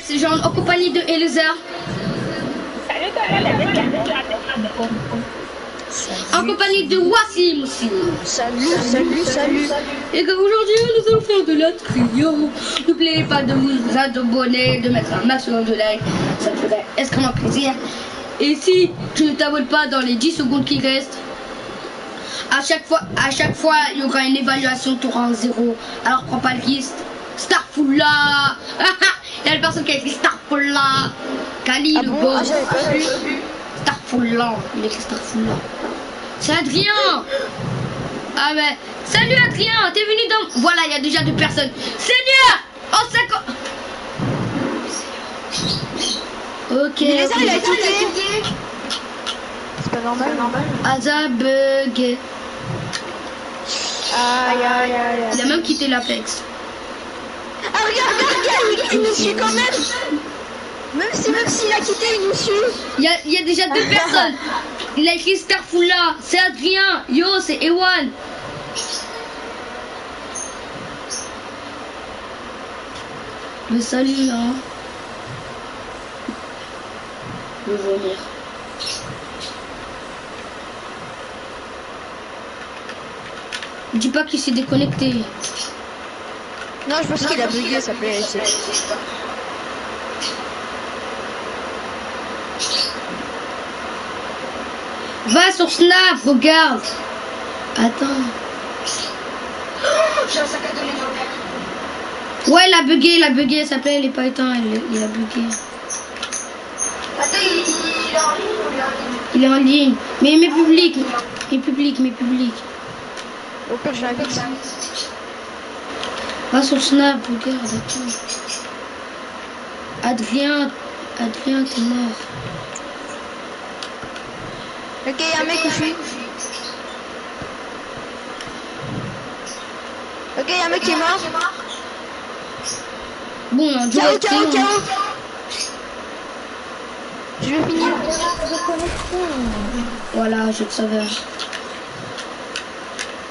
c'est genre en compagnie de Eliezer. En compagnie de Wassim aussi. Salut. Et qu'aujourd'hui nous allons faire de la trio. N'oubliez pas de vous abonner, de mettre un maximum de likes. Ça me ferait extrêmement plaisir. Et si tu ne t'abonnes pas dans les 10 secondes qui restent, à chaque fois, il y aura une évaluation, tu auras un 0. Alors prends pas le risque. Starfullah. Il y a une personne qui a écrit Starfullah. Kali le boss. Starfullah. Il écrit Starfullah. C'est Adrien. Ah ben, salut Adrien, t'es venu dans... Voilà, il y a déjà 2 personnes. Seigneur. Oh, ça... Ok. Il a quitté. C'est pas normal. Asa bug. Aïe. Il a même quitté l'Apex. Ah regarde, il nous suit quand même. Même s'il a quitté, il nous suit. Il y a déjà 2 personnes. Il a écrit Starfullah. C'est Adrien. Yo, c'est Ewan. Le salut là. Je vais vomir. Dis pas qu'il s'est déconnecté. Non, je pense qu'il a bugué, ça plaît. Va sur Snap, regarde. Attends. J'ai un sac à dos légendaire. Ouais, il a bugué, ça plaît, il est pas éteint, il a bugué. Attends, il est en ligne ou il est en ligne? Il est en ligne. Mais mes publics. Au pire, je l'invite. Va sur Snap, regarde, attends. Adrien, t'es mort. Ok, il y a un mec où je suis. Ok, il y a un mec qui est mort. Bon, on dit KO. Je vais finir. Voilà, je le savais.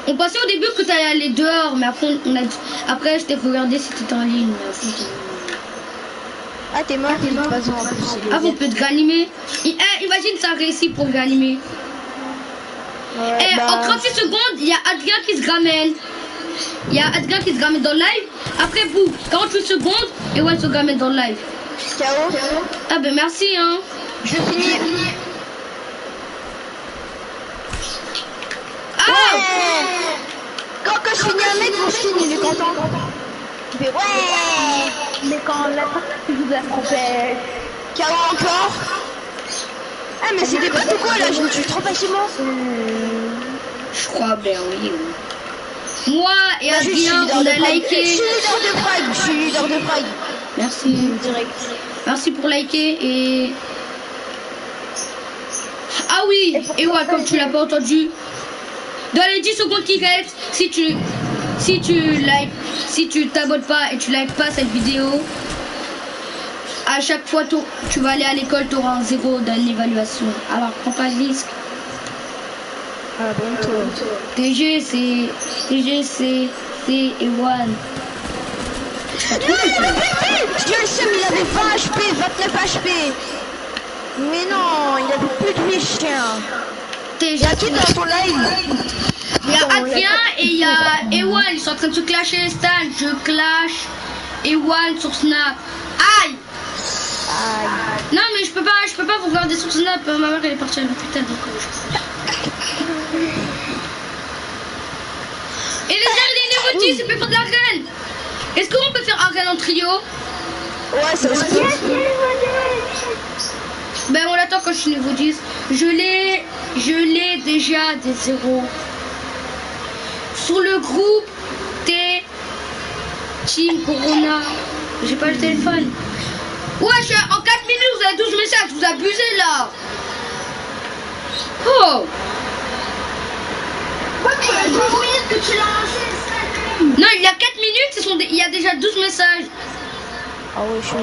On pensait au début que t'allais aller dehors, mais après je t'ai regardé si t'étais en ligne. Ah, t'es mort, de toute façon. En plus, Ah, on peut te réanimer. Imagine ça réussit pour réanimer. Ouais, En 38 secondes, il y a Adrien qui se ramène. Dans le live. Après, boum, 48 secondes, et ouais, se ramène dans le live. KO. Ah ben merci, hein. Je finis. Ah Ouais. Quand je finis un mec, mon skin il est content. Il fait ouais. Mais quand la partie vous a trompé. KO encore. Ah mais c'est des bots ou quoi là? Je me tue trop facilement. Je crois bien, oui. Moi et Bah, Adrien, on a liké. Je suis leader de Pride. Merci. Direct. Merci pour liker et... Ah oui, et ouais, comme tu l'as pas entendu, dans les 10 secondes qui restent, si tu t'abonnes pas et tu likes pas cette vidéo, à chaque fois tu vas aller à l'école, tu auras un 0 dans l'évaluation. Alors prends pas le risque. Ah bon toi. TG c'est Ewan. Je le sais, il avait 20 HP, 29 HP. Mais non, il avait plus de vie, chien. TG. Il y a qui dans ton live? Il y a Adrien et il y a Ewan, ils sont en train de se clasher. Stan, je clash Ewan sur Snap. Aïe! Non mais je peux pas vous regarder sur Snap, ma mère elle est partie à l'hôpital donc Et les gars, les niveau 10, c'est plus fort de l'arène. Est-ce qu'on peut faire arène en trio? Ouais, ça se peut. Ben on l'attend quand je suis niveau 10. Je l'ai déjà des 0. Sur le groupe T Team Corona. J'ai pas le téléphone. Ouais, en 4 minutes vous avez 12 messages, vous abusez là. Oh. Ouais, mais il y a 12 minutes que tu l'as lancé. Non, il y a 4 minutes, il y a déjà 12 messages. Ah ouais, je suis.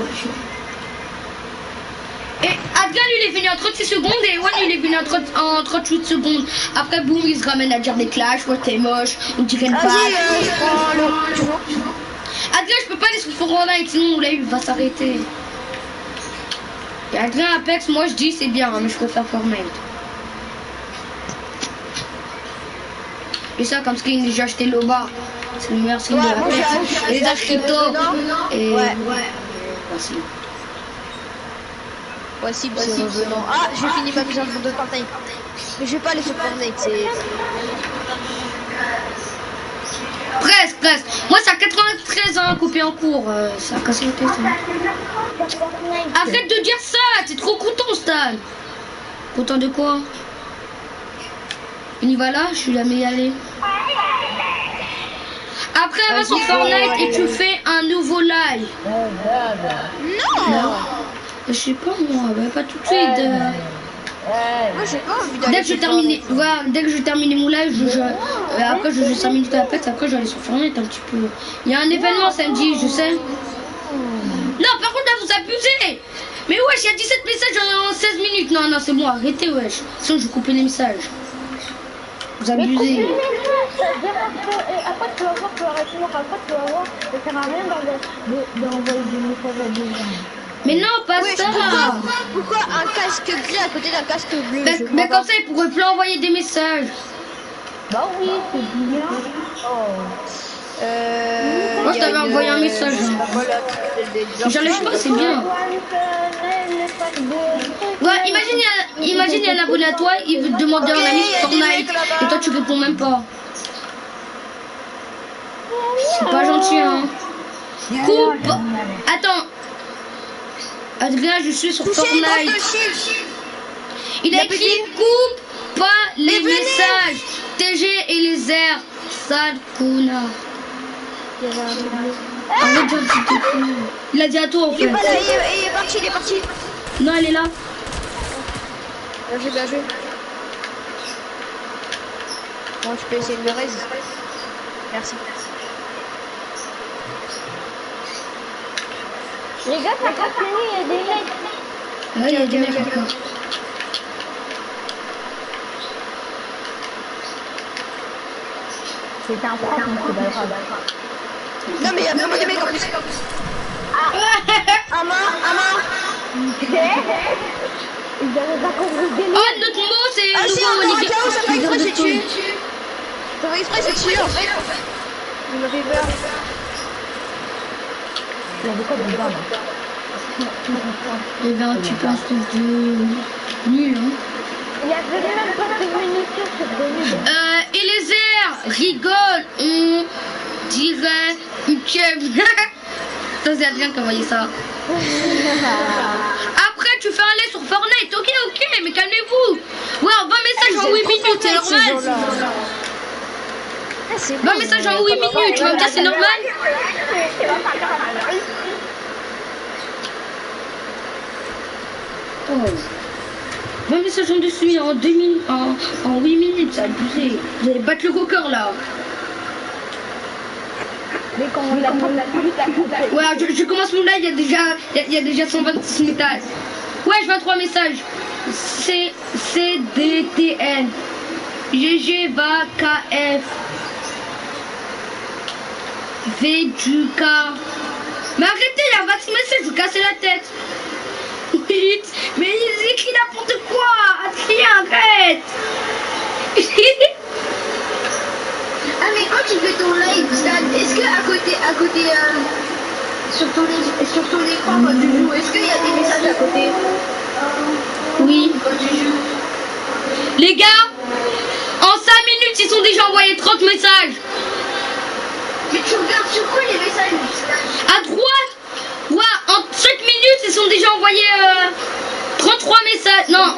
Et Adrien, lui, il est venu en 36 secondes et Ewan, il est venu en 38 secondes. Après, boum, il se ramène à dire des clashs. Ouais, t'es moche, on dirait une Vas-y, page. je prends le. Adrien, je peux pas aller sur le forum online, sinon là, il va s'arrêter. Et Adrien Apex, moi je dis c'est bien, hein, mais je préfère Fortnite. Et ça, comme skin, j'ai acheté Loba. C'est le meilleur skin de Apex. Et les Ashkito. Et ouais. Voici. Voici, c'est revenant. Ah, j'ai fini ma mise en jour de Fortnite. Mais je vais pas aller sur Fortnite, c'est... Presque. Moi, c'est à 93 ans, coupé en cours. Ça a cassé la tête. Hein. Arrête de dire ça, t'es trop content, Stan. Content de quoi? On y va là, je suis jamais y allé. Après, on va sur Fortnite et tu fais un nouveau live. Non. Je sais pas moi, bah, pas tout de suite. Moi j'ai pas envie d'aller. Dès que je termine mon live, après je joue 5 minutes à Apex, après je vais aller sur Fortnite un petit peu. Il y a un événement samedi, je sais. Non, par contre là vous abusez. Mais wesh, il y a 17 messages en 16 minutes. Non, c'est moi, arrêtez wesh. Sinon je vais couper les messages. Vous abusez. Après tu vas voir, tu vas arrêter, après tu vas voir, ça sert à rien d'envoyer des messages à des gens. Mais non, pas Ouais, ça. Pourquoi un casque gris à côté d'un casque bleu? Mais comme ça, ils pourraient plus envoyer des messages. Bah oui, c'est bien. Moi, je t'avais envoyé un message. J'enlève pas, c'est bien. Ouais, imagine, il y a un abonné à toi, il veut te demander un ami sur Fortnite. Et toi, tu réponds même pas. C'est pas gentil, hein. Coupe. Attends. Adrien, je suis sur Fortnite. Il a écrit coupe pas les messages. TG et les airs. Sale connard. Arrête de dire que il a dit à toi en fait. Il est pas là, il est parti. Non, elle est là. Bien joué. Bon, tu peux essayer de le raise. Merci. Les gars, ça continue, il y a des mecs. Ouais, il y a des mecs encore. C'est un prof, mais c'est pas grave. Non, mais il y a vraiment des mecs en plus. Un mort. Ils avaient pas compris le délire. Oh, notre mot, c'est Ah si, nouveau. encore un chaos, ça fait exprès, c'est tué. Ça fait exprès, c'est tué en fait. Il m'a fait peur. Il y a des codes de bas là. Il y avait un petit peu un truc de nul, hein. Il y avait même pas de munitions sur des nuls. Et les airs rigolent, on dirait une chèvre. Ça, c'est Adrien qui a envoyé ça. Après, tu fais un lait sur Fortnite. Ok, mais calmez-vous. Ouais, 20 messages en 8 minutes, c'est normal. 20 messages en 8 minutes, tu vas me dire c'est normal? Oh. 20 messages en dessus en 2 minutes, en 8 minutes, c'est abusé. Vous allez battre le record là. Mais quand on l'a plus, Ouais, je commence mon live, il y a déjà 126 messages. Ouais, 23 messages. CDTN. GG va KF. V du K. Mais arrêtez, il y a 26 messages, je vous cassez la tête. Oui, mais ils écrivent n'importe quoi. Adrien, arrête. Ah mais quand tu fais ton live, Stan, est-ce que à côté sur ton écran quand tu joues, est-ce qu'il y a des messages à côté Oui. quand tu joues? Les gars, en 5 minutes, ils sont déjà envoyés 30 messages. Mais tu regardes sur quoi les messages, Stan? À droite, ouais, en 5 minutes, ils sont déjà envoyés 33 messages. Non.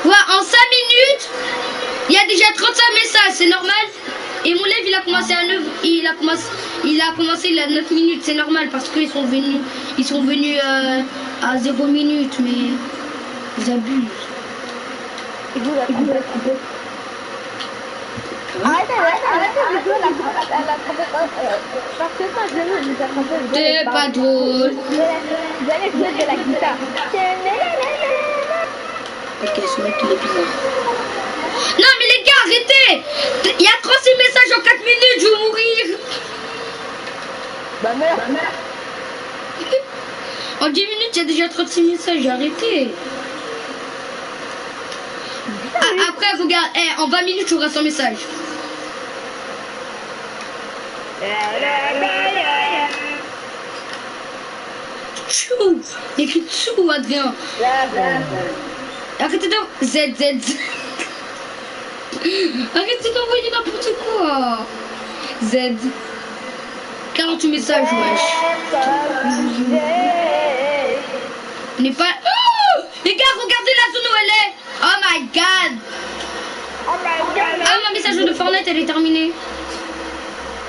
Ouais, en 5 minutes, il y a déjà 35 messages, c'est normal. Et mon live, il a commencé à 9, il a commencé il a 9 minutes, c'est normal parce qu'ils sont venus, à 0 minutes, mais ils abusent. Arrêtez de jouer à la parce que ça, je l'aime, je vous attrape. C'est pas drôle. Vous allez jouer de la guitare. Ok, ce mec il est bizarre. Non mais les gars, arrêtez. il y a 36 messages en 4 minutes, je vais mourir. Bah merde. En 10 minutes, il y a déjà 36 messages, arrêtez. Après, regarde, en 20 minutes, tu auras 100 messages. Tchou, il écrit tchou, Adrien. Arrêtez de... Z. Arrêtez d'envoyer n'importe quoi. Z. 48 messages, wesh. On n'est pas... Oh, les gars, regardez la zone où elle est. Oh my god. Ah, ma message de Fortnite, elle est terminée.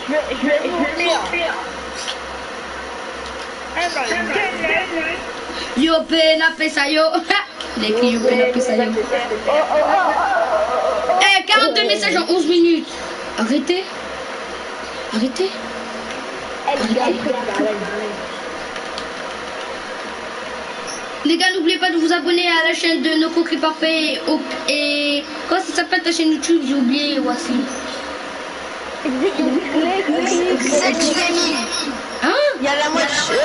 Je vais lire. Yo, pena pesa yo. Il a écrit yo, pena pesa yo. 42 messages en 11 minutes. Arrêtez. Les gars, n'oubliez pas de vous abonner à la chaîne de Noko Parfait et comment ça s'appelle ta chaîne YouTube? J'ai oublié, voici. Zelchi Gaming. Hein? Il y a la moitié.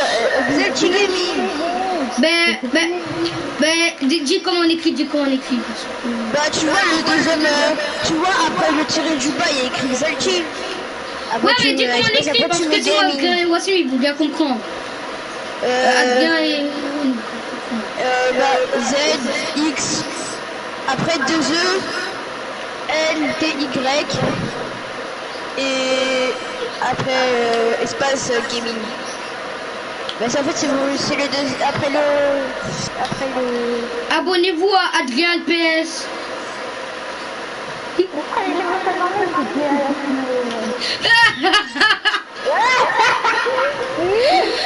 Zelchi Gaming. Dis comment on écrit, Bah tu vois le deuxième, tu vois après le tiré du bas il y a écrit Zelchi. Ouais, mais dis comment on écrit parce que tu vois, voici, il faut bien comprendre. Adrien et... Z, X, après 2 E, L, T, Y, et après espace gaming. Bah en fait c'est le deux, après le... Abonnez-vous à Adrien PS.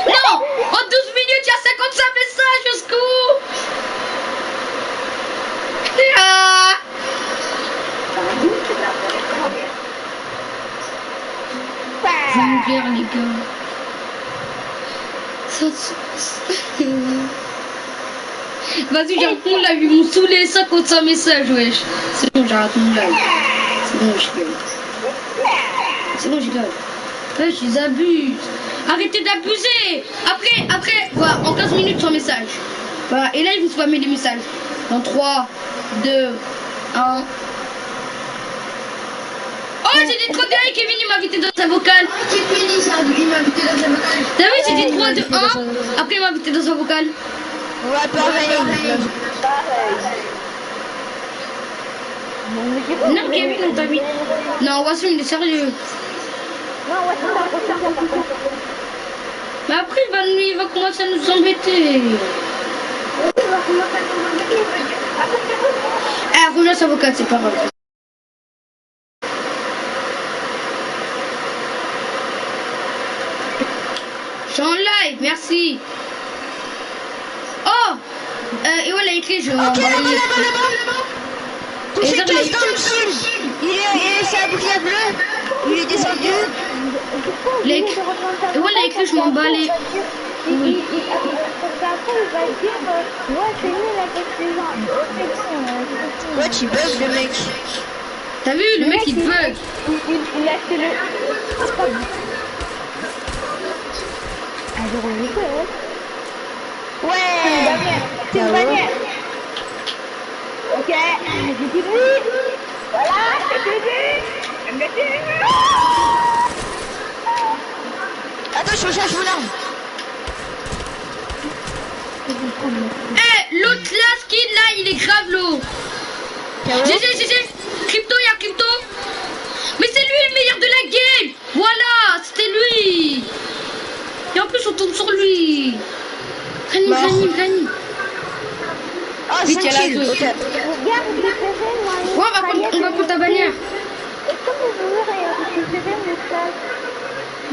Non, en 12 minutes, il y a 55 messages au secours. Je vais mourir, les gars. Vas-y, j'arrête mon live, ils m'ont saoulé 55 messages, wesh. C'est bon, j'arrête mon live. C'est bon, je gueule. Ouais, je les abuse. Arrêtez d'abuser. Après, voilà, en 15 minutes, 100 messages. Voilà, et là, il vous spammer des messages. Dans 3, 2, 1. Oh, j'ai dit 3, 2, 1, Kevin, il m'a invité dans sa vocale. Kevin, il m'a invité dans sa vocale. T'as vu, j'ai dit 3, 2, 1. Après, il m'a invité dans sa vocale. Ouais, pareil. Non, Kevin, on t'a mis. Non, Wassim, il est sérieux. Non, ouais, c'est Mais après, il va commencer à nous embêter. Rejoins sa vocale, c'est pas grave. Je suis en live, merci. Oh, et voilà, écrit, je vais m'envoyer. Tout ce qui est dans le sud, il est sa boucle bleue, il est descendu. Et voilà, écrit, je m'en bats les... Oui. Après, il va dire, ouais, c'est nul avec les gens. Ouais, tu bugs le mec. T'as vu, le mec, il bug. Il a fait le... Ah, j'ai revu quoi, ouais. Ouais. C'est une bannière. Ok, j'ai dit oui. Voilà, c'est dit. Attention, je cherche mon arme. L'autre là, skin là, il est grave lourd. GG. Crypto, il y a Crypto. Mais c'est lui le meilleur de la game. Voilà, c'était lui. Et en plus, on tombe sur lui. Rani. Oh, Vite, il y a la kills. zone. Ok. Regarde, j'ai préféré, moi. Ouais, on va prendre ta bannière. Est-ce que vous voulez récupérer le message?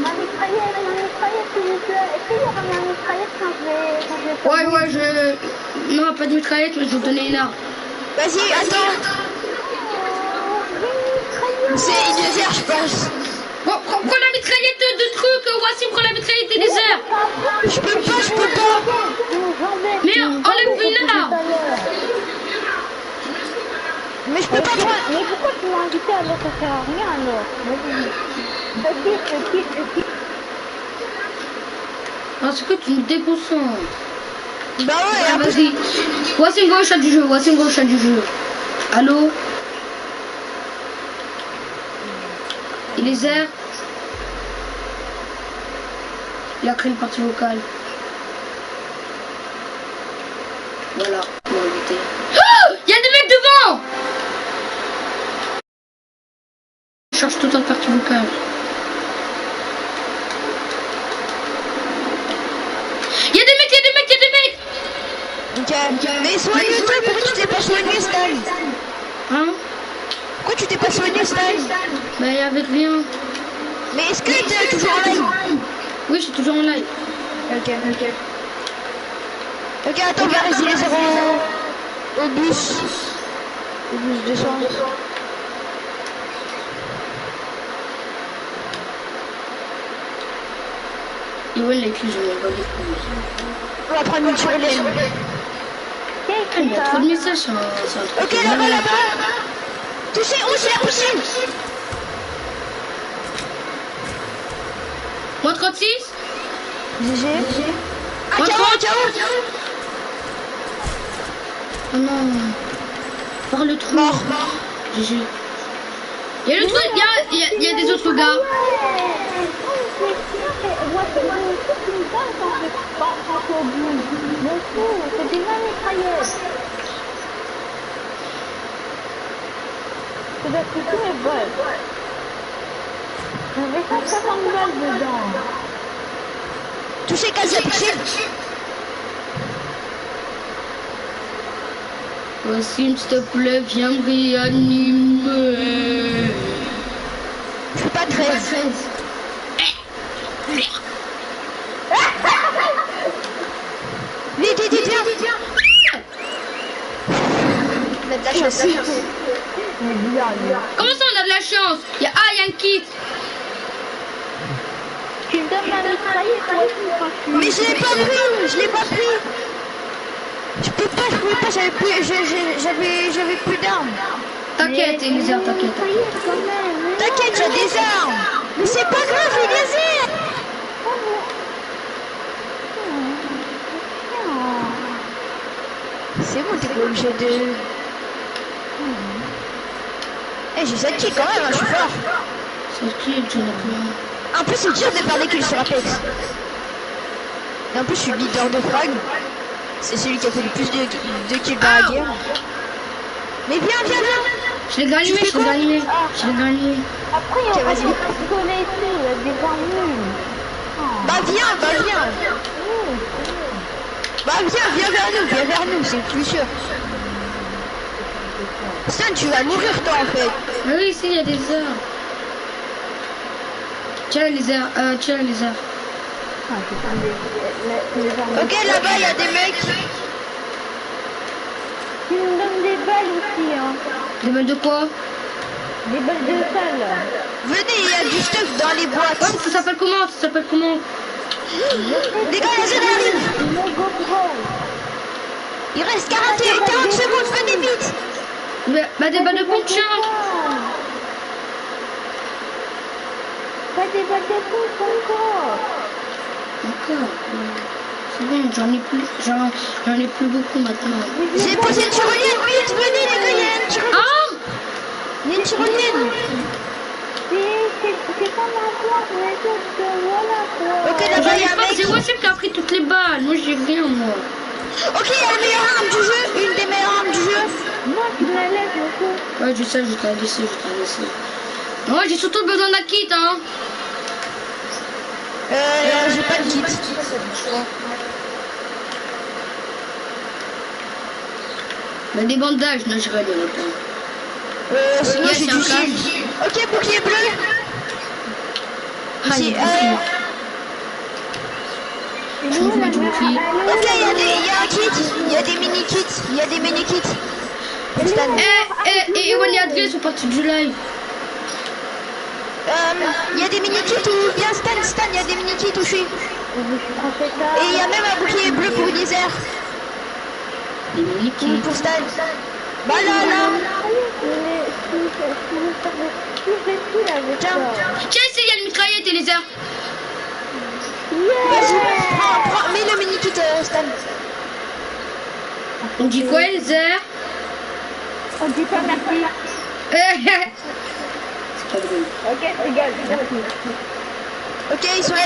Ma mitraillette, s'il vous plaît. Est-ce qu'il y aura ma mitraillette quand je vais Ouais, non, pas de mitraillette, mais je vais te donner une arme. Vas-y, attends. C'est une désert, je pense. Bon, prends la mitraillette de truc, Wassim, prends la mitraillette des déserts. Je peux pas. Mais enlève une arme. Mais je peux pas prendre. Mais pourquoi tu m'as invité alors ça sert à rien alors? Vas-y. Ok. Parce que tu me déconcentres. Bah ouais, Ah, en plus- vas-y. Voici une gauche du jeu. Voici une gauche du jeu. Allô? Il est zère. Il a créé une partie vocale. Voilà, pour éviter. Oh, il y a des mecs devant! Je cherche tout en partie vocale. Il y a des mecs, il y a des mecs, il y a des mecs! Ok. Mais soigne-toi, pourquoi tu t'es pas soigné, Stan? Hein? Pourquoi tu t'es pas soigné, Stan? Bah, il y avait rien. Mais est-ce que t'es toujours en live? Oui, je suis toujours en live. Ok. Ok, attends, on va résilier au bus. Au bus 200. Et ouais, les culs, je vais pas les On va prendre une tyrolienne. Il y a trop de messages, hein, c'est un truc Ok, de là-bas, malade. là-bas. Touchez, on c'est la piscine. Moi 36? GG. Ah, Moi ciao, 30? ciao. Oh non. Par le trou. Mort. GG. Il y a le truc, il y a des autres gars. Voici mon truc qui me donne quand je suis au bout. Mon fou, c'est des mitrailleuses. C'est d'être tous mes balles. J'avais 160 balles dedans. Touchez, casse la piscine. Voici, s'il te plaît, viens me réanimer. Je suis pas 13. Vite, viens. On a de la chance. Comment ça, on a de la chance? Il y a un kit. Tu me donnes ma mitraillette, toi aussi, quand je suis... Mais je l'ai pas pris. Je pouvais pas, j'avais plus d'armes. T'inquiète, Elisa, t'inquiète. Mitraillette, quand même. T'inquiète, j'ai des armes. Mais c'est pas grave, j'ai des armes. C'est bon, t'es pas obligé de... Eh, j'ai 7 kills quand même, hein, je suis fort. C'est qui, j'en ai plein. En plus, c'est dur de faire des kills sur Apex. Et en plus, je suis leader de frag. C'est celui qui a fait le plus de kills dans la guerre. Mais viens. Je l'ai gagné, Tu fais quoi? je l'ai gagné. Après, il y Ok, a vas-y. des pistolets et tout, des armes nulles. Bah viens. Bah viens vers nous, c'est plus sûr. Stan, tu vas mourir toi en fait. Ah oui, ici, il y a des heures. Tiens les airs, Ok, là-bas, il y a des mecs. Tu me donnes des balles aussi, hein. Des balles de quoi? Des balles de salle. Venez, il y a du stuff dans les boîtes. Oh, ça s'appelle comment? Les gars, les autres arrivent. Mon GoPro. Il reste 40 secondes, venez vite. Bah des balles de pompe, tiens. Pas des balles de pompe encore. D'accord. C'est bon, j'en ai plus beaucoup maintenant. J'ai posé une tyrolienne, vite, venez les gars, il y a une tyrolienne. Ah! Il y a une tyrolienne. C'est comme un plan, mais voilà quoi. Ok, là-bas, il y a un mec. C'est Wassim qui a pris toutes les balles. Moi, j'ai rien, moi. Ok, il y a la meilleure arme du jeu, une des meilleures armes du jeu. Moi, tu me la laisses, mon fou. Ouais, je sais, je t'ai laissé. Moi, j'ai surtout besoin d'un kit, hein. J'ai pas de kit. Bah, des bandages, non, je rigole, il y en a pas. Sinon Yeah, j'ai c'est du un shield. Ok, bouclier bleu. Ah, il y a des filles. Je me fous du bouclier. Ok, il y a un kit, il y a des mini-kits, Stan. Et Ewan et Adrien sont partis du live. Il y a des mini-kits où... Viens Stan, il y a des mini-kits où je suis. Et il y a même un bouclier bleu pour Unisère. Des mini-kits. Pour Stan. Bah là. airs. Vas-y, mets le mini kit, Stan. On dit quoi les airs? On dit pas merci. Ok, regarde, merci. Ok, ils sont là.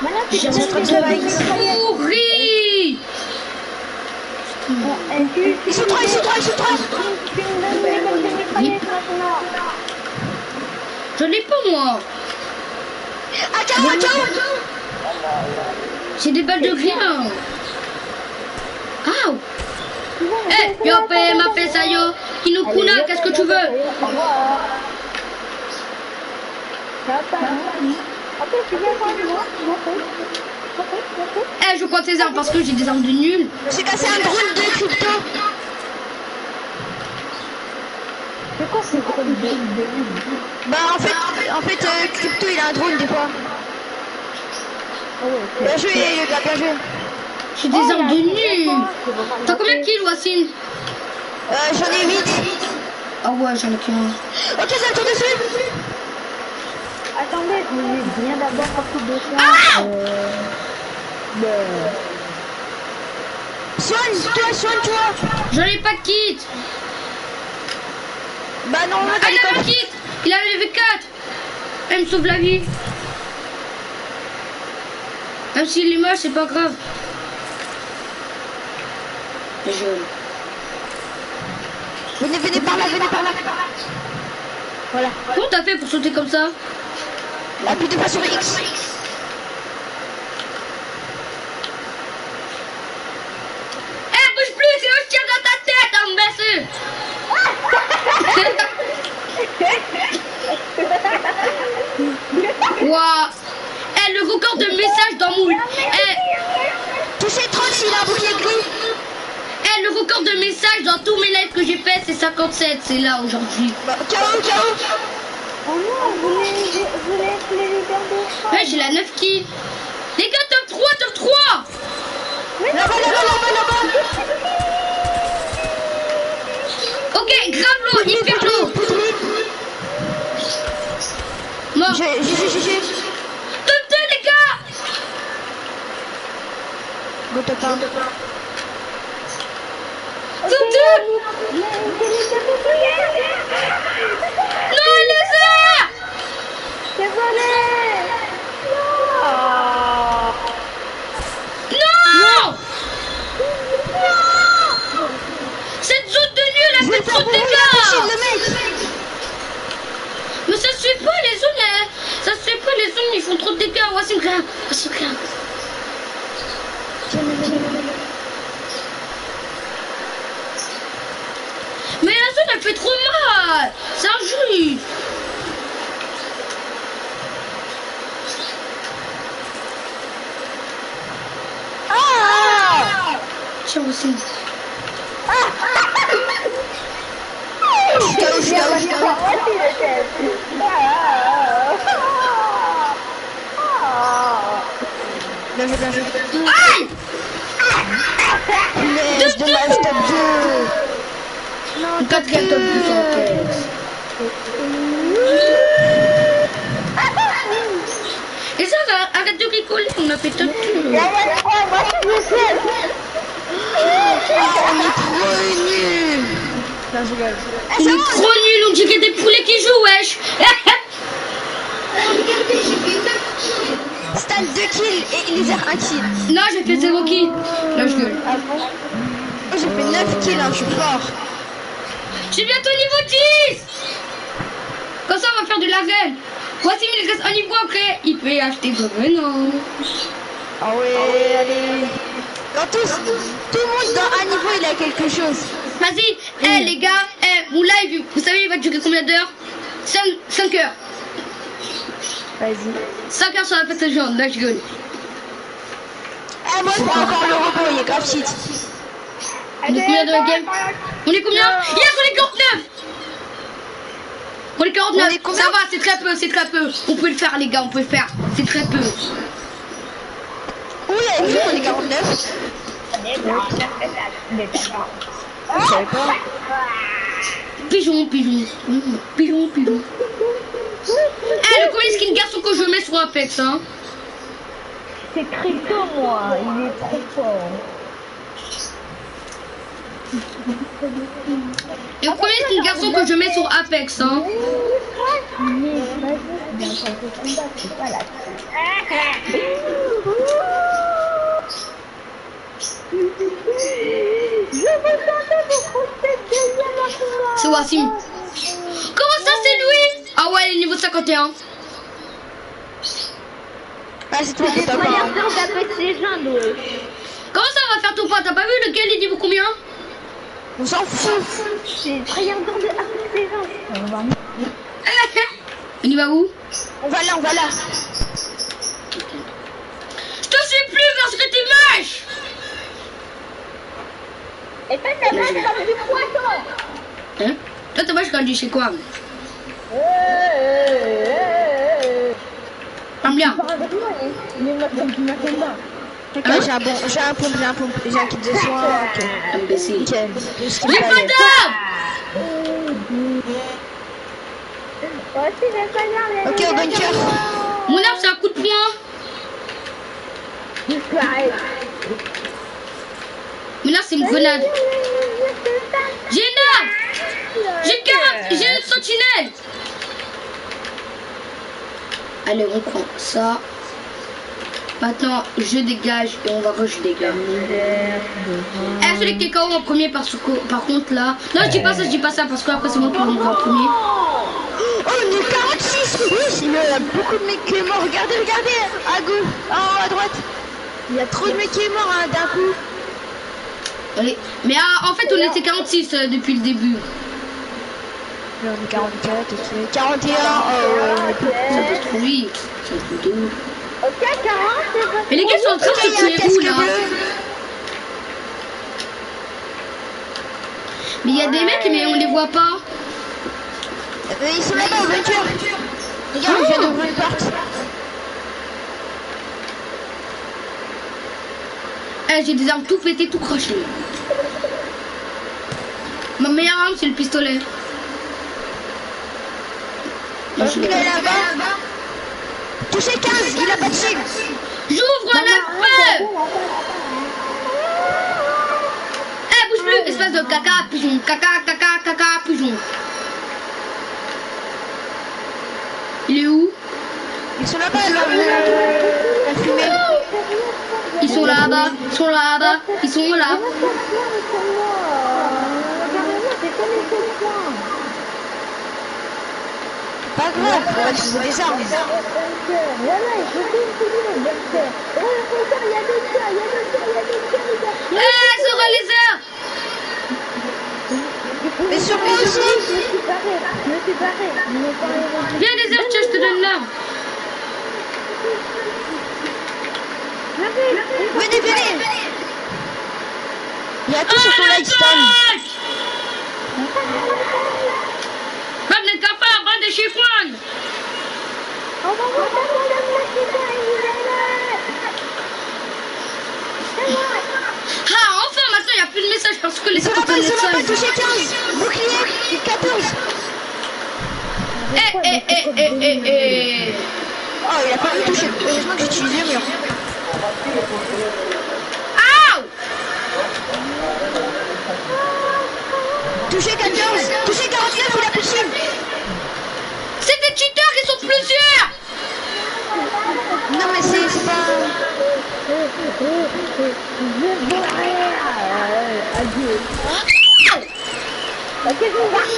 Maintenant, tu J'ai peux un truc donner des de mitraillettes. pourri. Ils sont trois. Tu me donnes des mitraillettes maintenant. Je l'ai pas moi. Ah, ciao. C'est des balles de rien. Ah. Yo pe ma pesa yo. Kinukuna, qu'est-ce que tu veux? Au revoir. Ok, tu viens prendre moi. Je prends tes armes parce que j'ai des armes de nul. J'ai cassé un drone de crypto. C'est quoi ces gros de Bah en fait crypto il a un drone des fois. Bien joué les gars, bien joué. J'ai des armes de nul. T'as combien de kills, Wassim? J'en ai 8. Ah ouais, j'en ai qu'un. Ok, ça tourne dessus. Attendez, je viens d'abord un coup de Soigne-toi. J'en ai pas de kit. Bah non, Ah, il a pas de kit. Il a le V4. Elle me sauve la vie. Même s'il est moche, c'est pas grave. Venez par là. Voilà. Comment t'as fait pour sauter comme ça? Appuie deux fois sur X. Bouge plus, sinon je tire dans ta tête, imbécile. Waouh. Le record de messages dans mon... Touchez 30 s'il a un bouclier gris. Le record de messages dans tous mes lives que j'ai fait, c'est 57. C'est là aujourd'hui. Bah, KO. Oh non, vous voulez les leaders de Frog. Ouais, j'ai la 9 kills. Les gars, top 3. Là-bas. Ok, grave l'eau, hyper l'eau. Mort. J'ai. Top 2, les gars. Go top 1. Top 2. Non, les airs. Désolé. Non. Cette zone de nul a fait trop de dégâts. Mais ça se fait pas, les zones, ils font trop de dégâts. Wassim, regarde. Mais la zone, elle fait trop mal. C'est injuste. Tiens, Wassim. Bien joué. Aïe. Laisse dommage top 2. Une quatrième top 2 sur la tête. Et ça, arrête de rigoler, on a fait top 2. On est trop nuls. Non, je rigole. On est trop nuls, on dirait des poulets qui jouent, wesh. Stan 2 kills et les airs 1 kill. Non, j'ai fait 0 kill. Là, je gueule. J'ai fait 9 kills, je suis fort. J'ai bientôt niveau 10. Comme ça, on va faire de l'arène. Voici, il reste un niveau après. Il peut acheter de venant. Ah ouais, allez. Dans tout le monde dans un niveau, il a quelque chose. Vas-y, les gars, mon live, vous savez, il va durer combien d'heures? 5 heures. Vas-y. 5 heures sur la fête jaune, là, je gueule. Moi, je prends encore le robot, il est grave shit. On est combien de la game? On est combien? Yes, on est 49. On est 49. On est combien? Ça va, c'est très peu. On peut le faire, les gars, on peut le faire. C'est très peu. Où il a vu qu'on est 49? Je savais pas. Pigeon. le premier skin garçon que je mets sur Apex, hein. C'est Crypto, moi. Il est trop fort. Et le premier skin garçon que je mets sur Apex, hein. Mais vas-y, bien quand je combat, c'est pas la Je veux tenter votre tête derrière la combat. C'est Wassim. Comment ça, c'est lui? Ah ouais, il est niveau 51. Ah, c'est toi qui t'as pas. Regarde d'Apex Legends, ouais. Comment ça va faire ton pote? T'as pas vu lequel il est niveau combien? On s'en fout. C'est regardeur de Apex Legends. On va Il y va où? On va là, on va là. Je te suis plus parce que t'es moche. Et toi, t'es moche comme du poisson. Hein? Toi, t'es moche quand tu sais quoi? Parle bien. Il est moche comme du macumba. Hein? J'ai un pompe, j'ai un kit de soin. Ok. Imbécile. Nickel. J'ai pas d'arme. Ok, au bunker. Mon arme, c'est un coup de poing. Mais là, c'est une grenade. J'ai une arme. J'ai 40. J'ai une sentinelle. Allez, on prend ça. Maintenant, je dégage et on va rush des gars. Eh, celui qui est KO en premier, par contre, là. Non, je dis pas ça parce que après, c'est moi qui vais en premier. Oh, on est 46. Oui, il y a beaucoup de mecs qui sont morts. Regardez, à gauche, en haut, à droite. Il y a trop de mecs qui sont morts hein, d'un coup. Allez. Mais en fait, on était 46 depuis le début. Là, on est 44, ok. 41, Ça passe trop vite. Ça passe trop vite. Ok, 40, c'est bon. Mais les gars sont en train de se tuer où là? Mais il y a des mecs, mais on les voit pas. Ils sont là-bas au bunker. Regarde, on vient d'ouvrir une porte. Eh, j'ai des armes tout pétées, tout crochées. Ma meilleure arme, c'est le pistolet. Il est là-bas. Touché 15, il a pas de shield. J'ouvre la feu. Eh, bouge plus, espèce de caca, pigeon. Caca, pigeon. Il est où? Ils sont là-bas, la fumée. Ils sont là-bas, ils sont là-bas, ils sont là. Pas grave, on va trouver des armes. Eh, ça aura les heures. Mais sur moi aussi. Viens les heures, tiens, je te donne l'arme. Venez. Il y a tout sur ton lifestyle. Bande de cafards, bande de chiffons. Ah, enfin, maintenant, il n'y a plus de message parce que les Ils sont autres là-bas, messages. touché 15. Bouclier, 14. Eh. Oh, il a pas me touché. Heureusement que j'utilise le mur. Aouh. Touché 14. Touché 49, il a plus de shield. C'est des cheaters qui sont plusieurs. Non, mais c'est pas...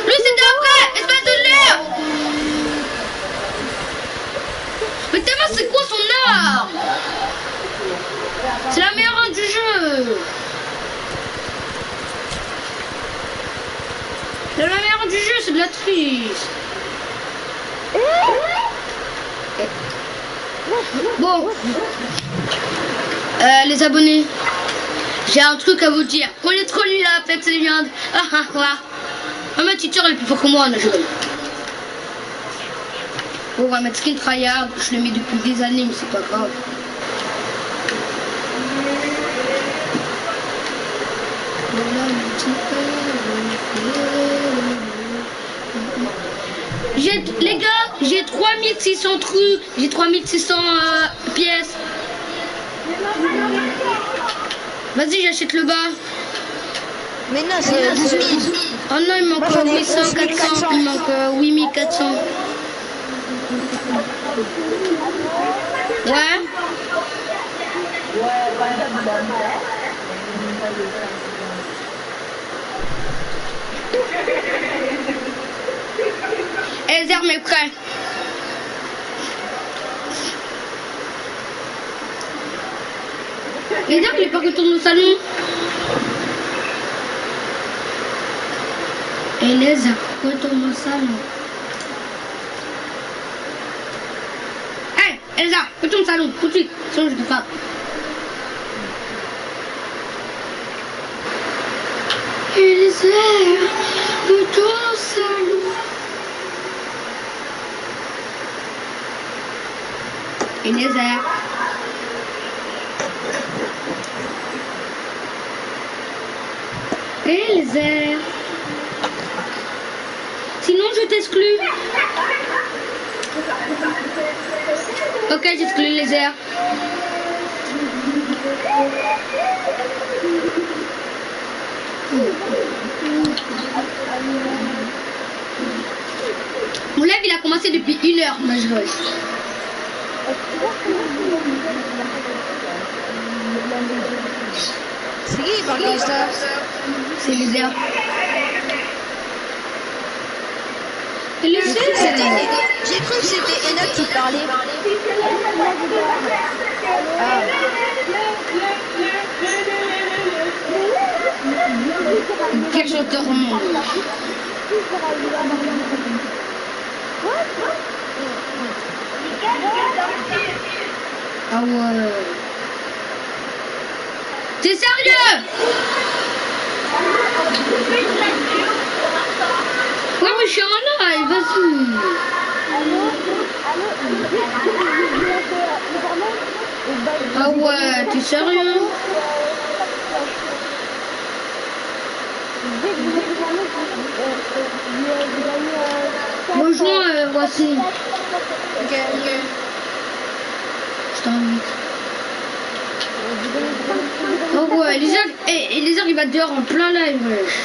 Lui, c'était après, espèce de l'air. Mais tellement, c'est quoi son arme? C'est la meilleure arme du jeu. C'est la meilleure arme du jeu, c'est de la triche. Bon, les abonnés, j'ai un truc à vous dire. On est trop nuls à Apex Legends. Ma teacher elle est plus fort que moi en jeu. Bon, on va mettre skin tryhard. Je le mets depuis des années, mais c'est pas grave. Les gars, j'ai 3600 trucs, j'ai 3600 pièces. Vas-y, j'achète le bas. Mais non, c'est 12 000. Oh non, il manque 800, 400, il manque 8400. Ouais. Les armes est prêt. Les armes, il est pas retourné au salon. Et les armes, retourne au salon. Hey, Elsa, retourne au salon, tout de suite. Sinon, je te frappe. Elsa, retourne au salon. Elsa. Elsa. Sinon, je t'exclus. Ok, j'exclus les airs. Mon live, il a commencé depuis 1 heure. Moi, je vois. C'est qui qui parle comme ça? C'est les airs. J'ai cru que c'était Enoch qui parlait. Ah. Quel chanteur au monde? Ah ouais. T'es sérieux? Ouais, mais je suis en live, vas-y. Ah ouais, t'es sérieux? Bonjour, voici. Ok. Je t'invite. Oh ouais, les heures, il va dehors en plein live, wesh.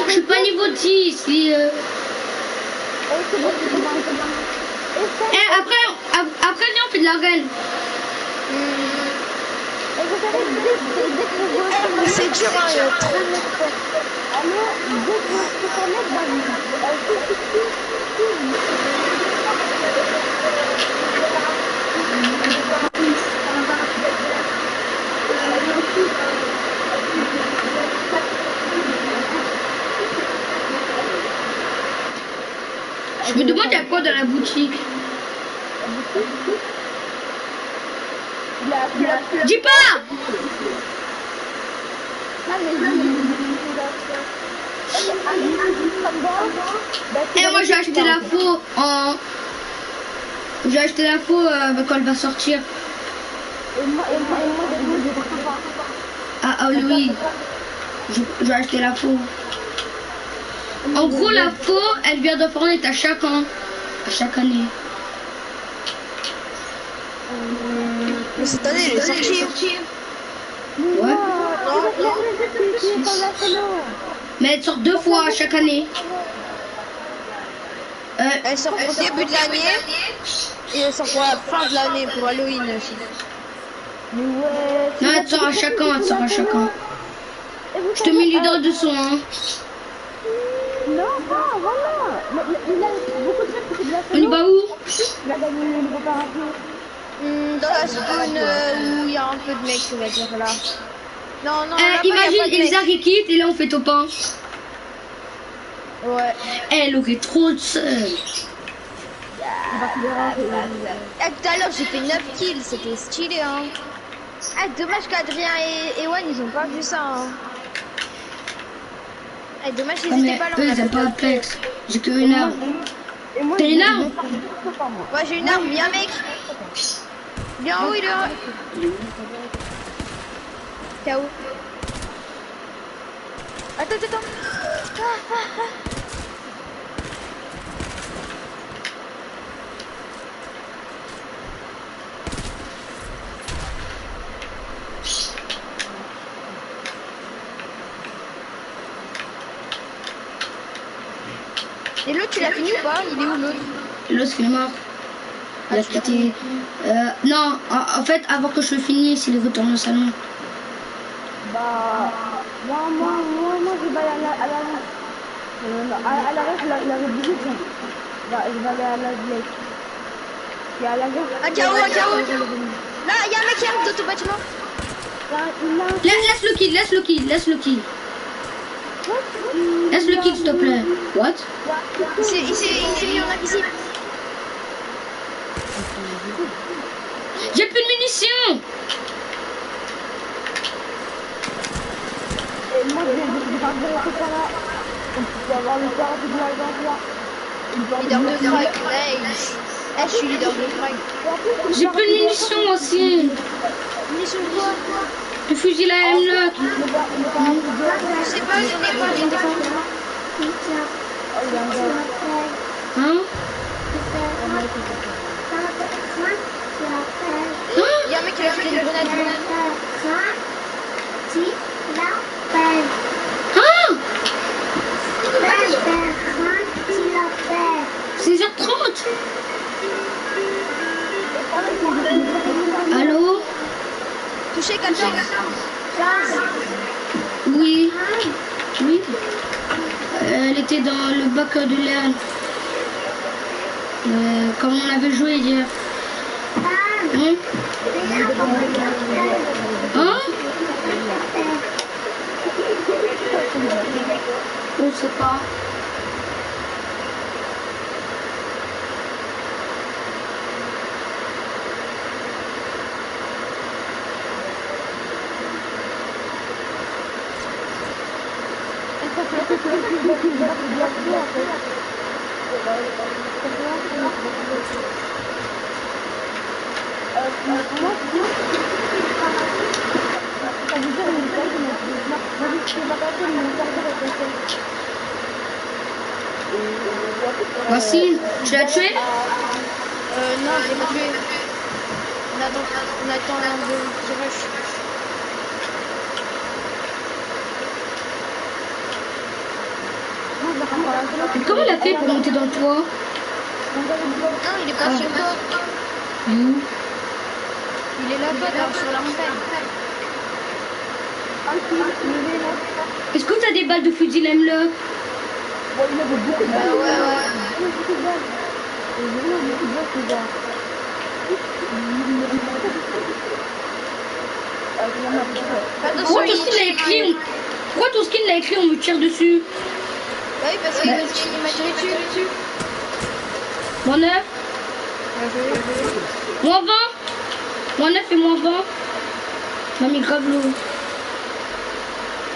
Je suis pas niveau 10. Après, viens, on fait de la reine. C'est dur, hein, il y a trop de Je me demande il y a quoi dans la boutique. Dis pas. Et moi j'ai acheté la faux en... J'ai acheté la faux quand elle va sortir. Ah oui. J'ai acheté la faux. En gros la faux elle vient de Fortnite à chaque an. À chaque année. Mais cette année elle est sortie. Ouais. Mais elle sort 2 fois chaque année. Elle sort au début de l'année et elle sort pour la fin de l'année pour Halloween aussi. Non, elle sort à chaque an, elle sort à chaque an. Je te mets le leader de son. Hein. Non, voilà. Il a beaucoup de trucs de la On y va où? Il a gagné le nouveau parapluie. Dans la zone où il y a un peu de mecs, on va dire là. Non, imagine Elsa qui quitte et là on fait top 1. Ouais. Elle aurait trop de seul. Tout à l'heure j'ai fait 9 kills, c'était stylé hein. Ah, dommage qu'Adrien et Ewan ils ont pas vu ça hein. Ah, dommage qu'ils étaient pas là. Eux ils aiment pas Apex. J'ai que une arme. T'as une arme? Ouais j'ai une arme, viens mec. Viens où il est? T'as où? Attends. Et l'autre, tu l'as fini ou pas? Il est où l'autre? L'autre il est mort. Il a quitté. Non, en fait, avant que je le finisse, il est retourné au salon. Bah, moi, je vais aller à la reste, la République. Bah, je vais aller à la Blake. Et à la gare. Un KO. Là, il y a un mec qui arrive d'auto bâtiment. Laisse le kill. Laisse le kill, s'il te plaît. What? Il s'est mis en invisible. J'ai plus de munitions. Et moi, je vais faire vérifier ça là. On peut avoir le carré de l'argent là. Leader de frag. Je suis leader de frag. J'ai plus de munitions aussi. Munitions de quoi? Le fusil à M9. Je sais pas, j'en ai pas, Hein? Il y a un mec qui a jeté une grenade. Hein? 16h30. Allô? Touché 14. Oui. Elle était dans le bac de l'air. Comme on avait joué hier. Hein? On sait pas. Voici, tu l'as tué? Non, je l'ai pas tué. On attend un de qui rush. Mais comment il a fait pour monter dans le toit? Non, il est pas sur toi. Où? Il est là-bas, sur la montagne. Est-ce que tu as des balles de fusil M9? Ouais. Pourquoi ton skin l'a écrit? Pourquoi ton skin l'a écrit on me tire dessus? Oui, parce qu'il m'a tiré dessus. Moins 9? Moins 20? Moins 9 et moins 20? M'a mis grave l'eau.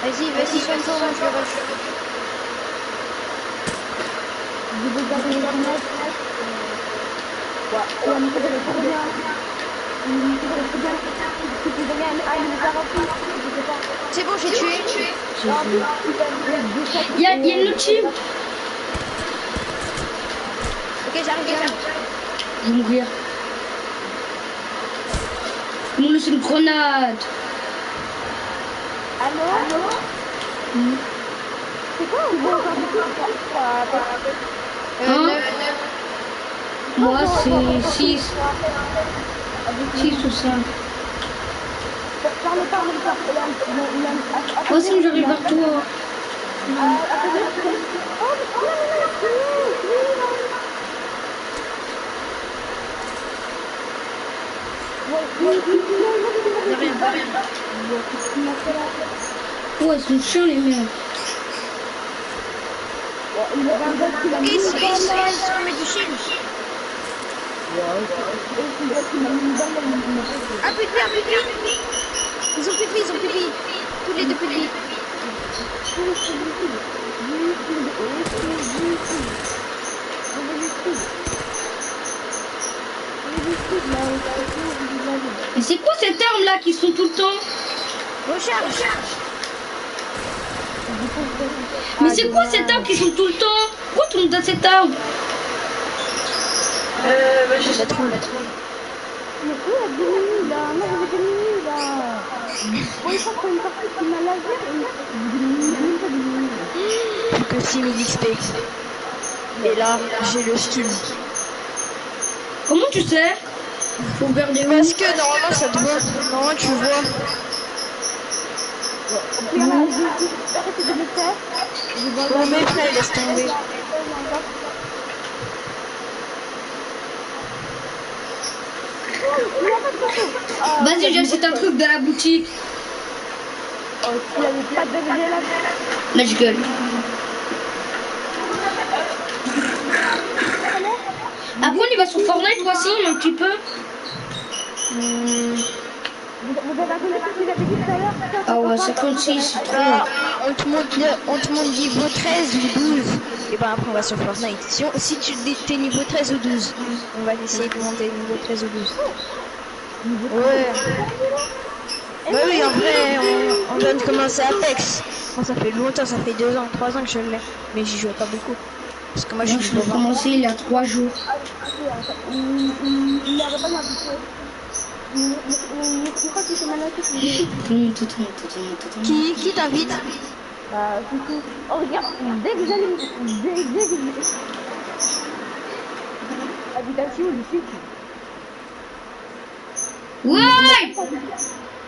Vas-y, soigne ça, je vais rush. C'est bon, j'ai tué. Il y a une autre team. Ok, j'arrive. Je vais mourir. Ils m'ont laissé une grenade. Allô? C'est quoi on voit Hein? Moi c'est 6. 6 ou 5. Moi aussi j'arrive vers toi. Ouais, ils sont chiants les mecs. Ils sont mais du shield. Ah putain. Ils ont plus de vie. Tous les deux plus de vie. Et c'est quoi cette arme là qui sont tout le temps? Recharge. Mais c'est quoi cette arme qui sont tout le temps? Pourquoi tout le monde a cette arme? Je la trouve. Mais où la demi là? Non, vous êtes demi là. Bon, il faut qu'on une partie qui m'a laser et Plus que 6000 XP. Mais là, j'ai le skill. Comment tu sais? Faut regarder où? Parce que normalement, ça te voit. Normalement, tu vois. puis là, arrêtez de le faire. Bon, mais après, laisse tomber. Vas-y, j'achète un truc de la boutique. Oh, tu n'avais pas de gel là. Là, je gueule. Après, on y va sur Fortnite, voici, un petit peu. Vous avez raconté ce que vous avez dit tout à l'heure? Ah ouais, 56, c'est trop. Ah, on te monte niveau 13 ou 12. Et ben après, on va sur Fortnite. Si tu t'es niveau 13 ou 12, on va essayer de monter niveau 13 ou 12. Ouais. Bah oui, en vrai, on vient de commencer Apex. Moi, ça fait longtemps, ça fait 2 ans, 3 ans que je le mets. Mais j'y jouais pas beaucoup. Parce que moi, Moi, je l'ai commencé il y a 3 jours. Il n'avait pas m'habituer. Mais pourquoi tu t'es mal acheté? Qui t'invite? Bah, du coup, oh regarde, dès que j'allume, dès que habitation, je suis. Ouais!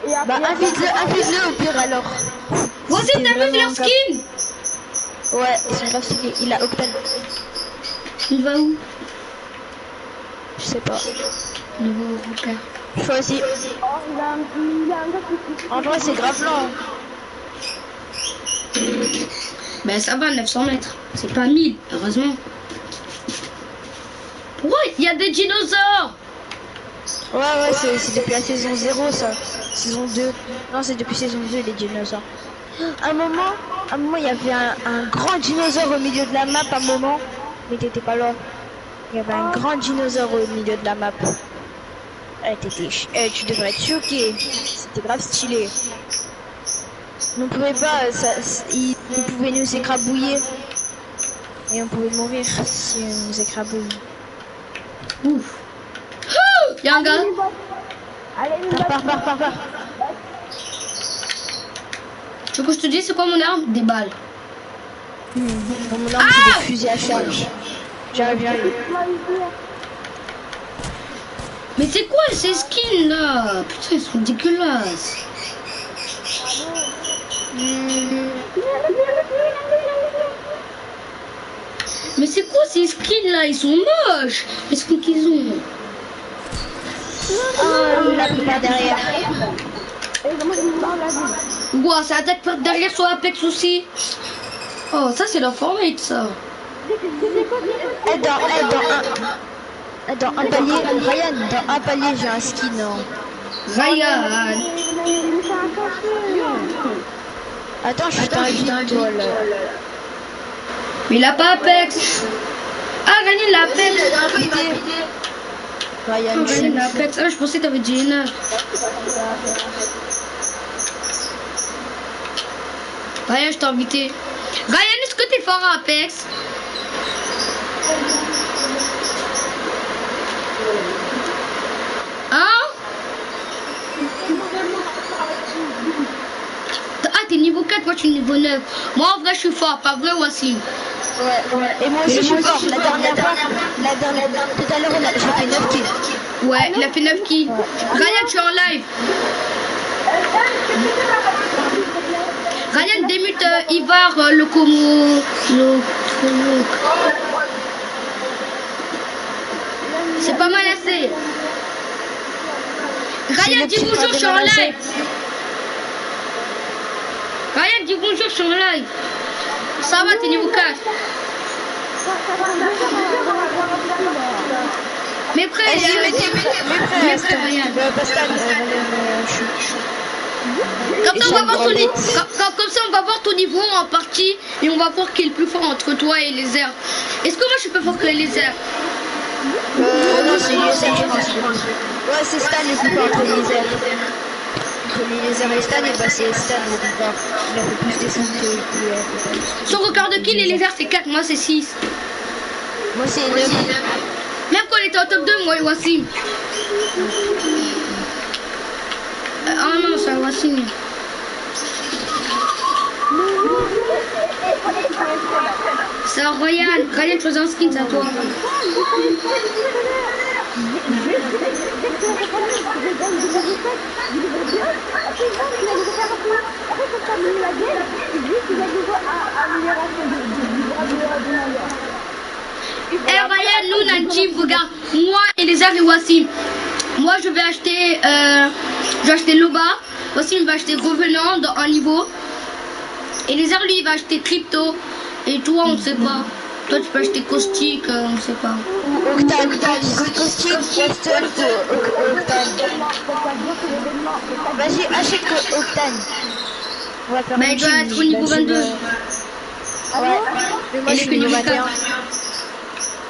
Et après, Bah, invite-le au pire alors. Voici, t'as vu leur skin? Ouais, ils sont grave stylés. Il a Octane. Il va où? Je sais pas. Il va au Roca. Choisis. oh, il a un gars qui. En vrai, c'est grave lent. Ben ça va, 900 mètres. C'est pas 1000, heureusement. Pourquoi il y a des dinosaures? Ouais, c'est depuis la saison 0 ça. Saison 2. Non, c'est depuis saison 2 les dinosaures. Un moment, il y avait un grand dinosaure au milieu de la map un moment. Mais t'étais pas là. Il y avait un grand dinosaure au milieu de la map. Tu devrais être choqué. C'était grave stylé. On pouvait pas, il pouvait nous écrabouiller. Et on pouvait mourir si on nous écrabouille. Ouf. Il y a un gars. Allez, Pars. Tu veux que je te dise c'est quoi mon arme? Des balles. Bon, mon arme, c'est des fusils à charge. J'arrive. Mais c'est quoi ces skins là? Putain, ils sont dégueulasses. Mais c'est quoi ces skins là? Ils sont moches. Les skins qu'ils ont. Oh, il a pris par derrière. Ouah, ça attaque par derrière sur Apex aussi. Oh, ça c'est leur Fortnite ça. Dans un palier, Ryan, dans un palier, j'ai un skin. Ryan. Attends, je t'invite, toi, là. Mais il a pas Apex. Ah, Ryan il a Apex. Ryan, Ryan il a Apex. Ah, je pensais que t'avais dit Ena. Ryan, je t'ai invité. Ryan, est-ce que t'es fort à Apex? Hein? Ah, t'es niveau 4, moi je suis niveau 9. Moi en vrai je suis fort, pas vrai Wassim? Ouais. Et moi aussi je suis fort. La dernière fois, tout à l'heure, j'ai fait 9 kills. Ouais, il a fait 9 kills. Ryan, tu es en live. Ryan démute Ivar le Como. C'est pas mal assez. Ryan, dis bonjour, je suis en live. Ryan, dis bonjour, je suis en live. Ça va, t'es niveau 4. Mes frères, mes frères, Ryan. Comme ça, on va voir ton niveau. Comme ça, on va voir ton niveau en partie et on va voir qui est le plus fort entre toi et les airs. Est-ce que moi je suis plus fort que les airs? Non, c'est les airs, je pense. Ouais, c'est Stan le plus fort entre les airs. entre les lézards et Stan, et bah c'est Stan au départ. Il a fait plus des sons que... Son record de kills, les lézards, c'est 4, moi c'est 6. Moi c'est 9. Même quand on était en top 2, moi et Wassim. Ah non, c'est Wassim. C'est Ryan. Ryan, choisis un skin, c'est à toi. Eh Ryan, nous on a une team, regarde, moi et les et Wassim. Moi je vais acheter Loba, Wassim va acheter Revenant dans un niveau. Et les lui il va acheter Crypto. Et toi on ne sait pas. Toi tu peux acheter Caustic, on ne sait pas. Octane, Caustic, Weston, Octane. Vas-y, achète que Octane. Mais il doit être au niveau 22. Ouais, mais moi je suis niveau 21.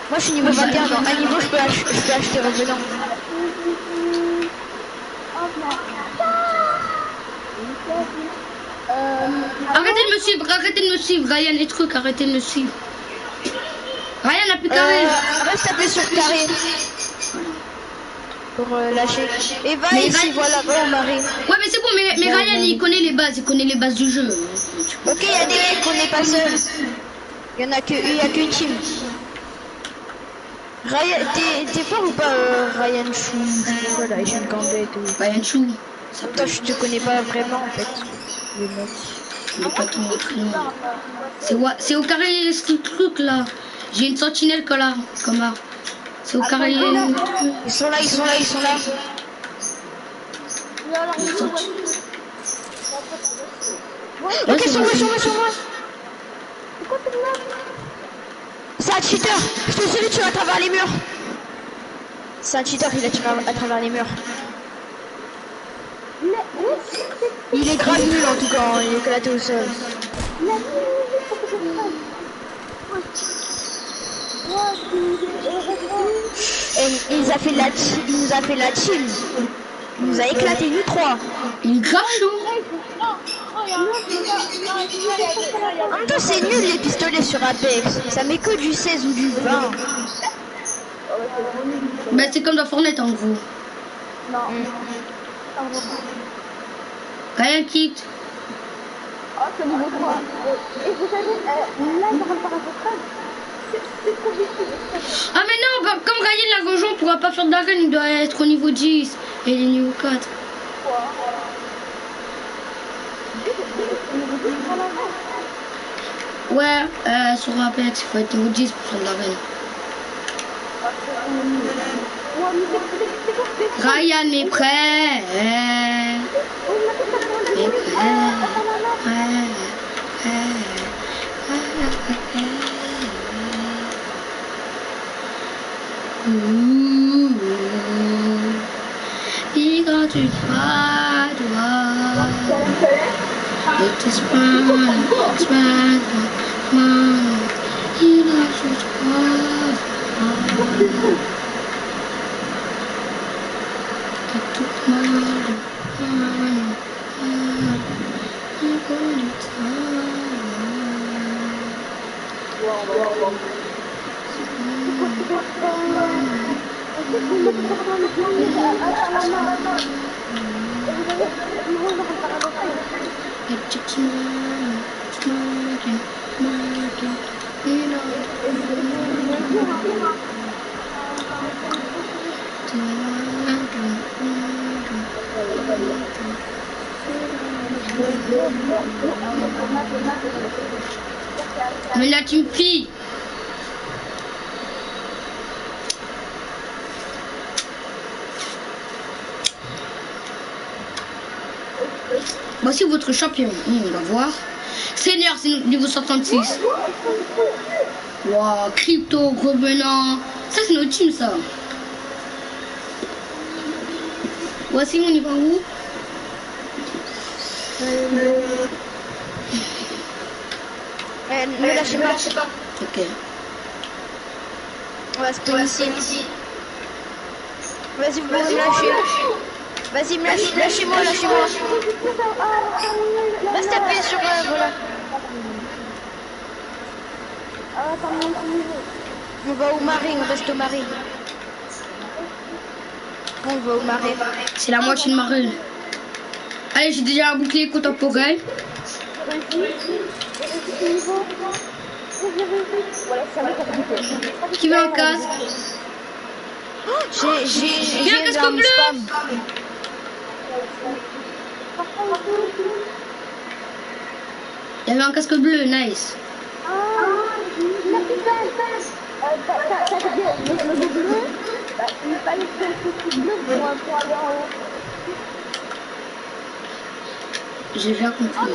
Moi je suis niveau 21, dans un niveau je peux acheter Revenant. Arrêtez de me suivre, Ryan, les trucs, arrêtez de me suivre. Ryan n'a plus carré. Reste appuyé sur carré. Pour lâcher. Et va Mais ici, voilà, oh Marie. Ouais mais c'est bon, mais Ryan il connaît les bases du jeu. Ok, il y a des mecs qu'on n'est pas seul. Il y a qu'une team. Ryan, t'es fort ou pas Ryan Chou? Voilà, Asian Gambit ou... Ryan Chou. Toi, je te connais pas vraiment en fait. Les mecs. Mais pas ton prénom. C'est au carré ce truc là. J'ai une sentinelle là, comme là. C'est au carré. Ils sont là. Ok, sur moi. C'est un cheater. Je te suis, tu vas à travers les murs. C'est un cheater, il a tué à travers les murs. Il est grave nul en tout cas, il est éclaté au sol. Et il nous a fait la team. Il nous a éclaté, nous trois. Il est grave chaud. En même temps, c'est nul les pistolets sur Apex. Ça met que du 16 ou du 20. Bah c'est comme dans Fortnite en gros. Ryan quitte. Oh, c'est niveau 3. Et vous savez, là, il va faire un c'est trop difficile. Ah mais non, bah, comme Ryan l'a rejoint, on pourra pas faire de l'arène, il doit être au niveau 10 et il est niveau 4. Ouais, sur Apex, il faut être niveau 10 pour faire de l'arène. Ryan est prêt. Il grandit pas droit. It is fun, il a juste Mais là tu me filles. Voici votre champion. On va voir. Seigneur, c'est niveau 66. Wow, Crypto, Revenant. Ça c'est notre team ça. Voici on y va où? Ne lâchez pas. Ok. On va se poser ici. Vas-y, vous pouvez me lâcher. Vas-y, lâchez-moi. Reste appuyé sur voilà. On va au marais, on reste au marais. On va au marais. C'est la moitié de ma rue. Allez, j'ai déjà un bouclier contemporain. Qui veut un casque? J'ai un casque bleu. spam. Il y avait un casque bleu, nice. J'ai bien compris.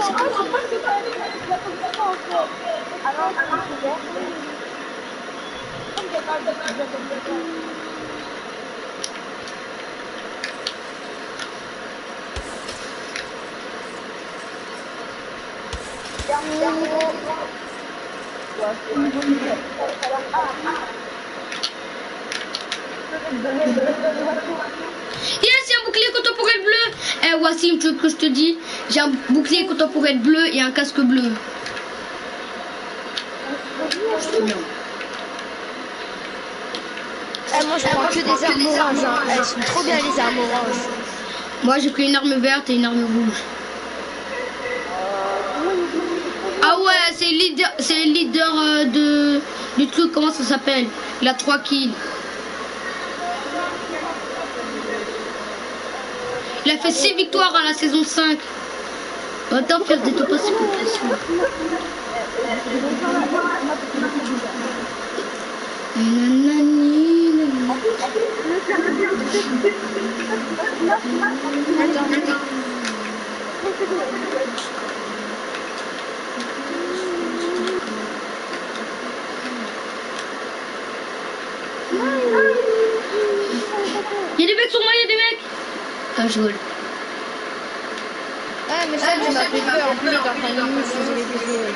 Yes, il y a un bouclier contemporain bleu. Eh, Wassim, tu veux que je te dise? J'ai un bouclier contemporain bleu et un casque bleu. Moi je prends que des armes oranges, hein. Elles sont trop bien les armes oranges. Moi j'ai pris une arme verte et une arme rouge. Ah ouais, c'est le leader du truc, comment ça s'appelle? Il a 3 kills. Il a fait 6 victoires à la saison 5. Attends, faire des topas, c'est pas facile. Il y a des mecs sur moi, il y a des mecs. Ah, je vole. Ah, mais ça, tu m'as fait peur. En plus, dans 5 minutes, vous avez fait.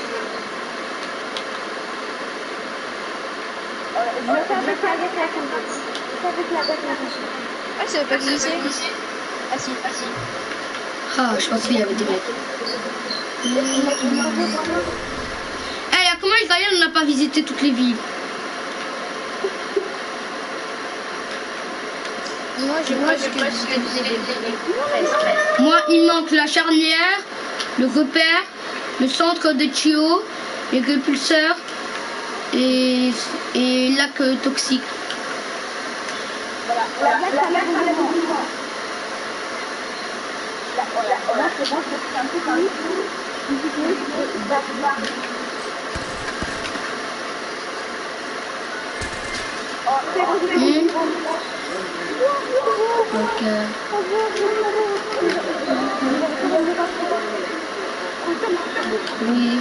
Ah, ça veut pas glisser. Ah, si. Ah, je pensais qu'il y avait des mecs. Eh, comment Israël, on n'a pas visité toutes les villes? Moi, j'ai presque visité toutes les villes. Moi, il manque la charnière, le repère, le centre de tuyaux, les repulseurs et lac toxique. Donc, oui.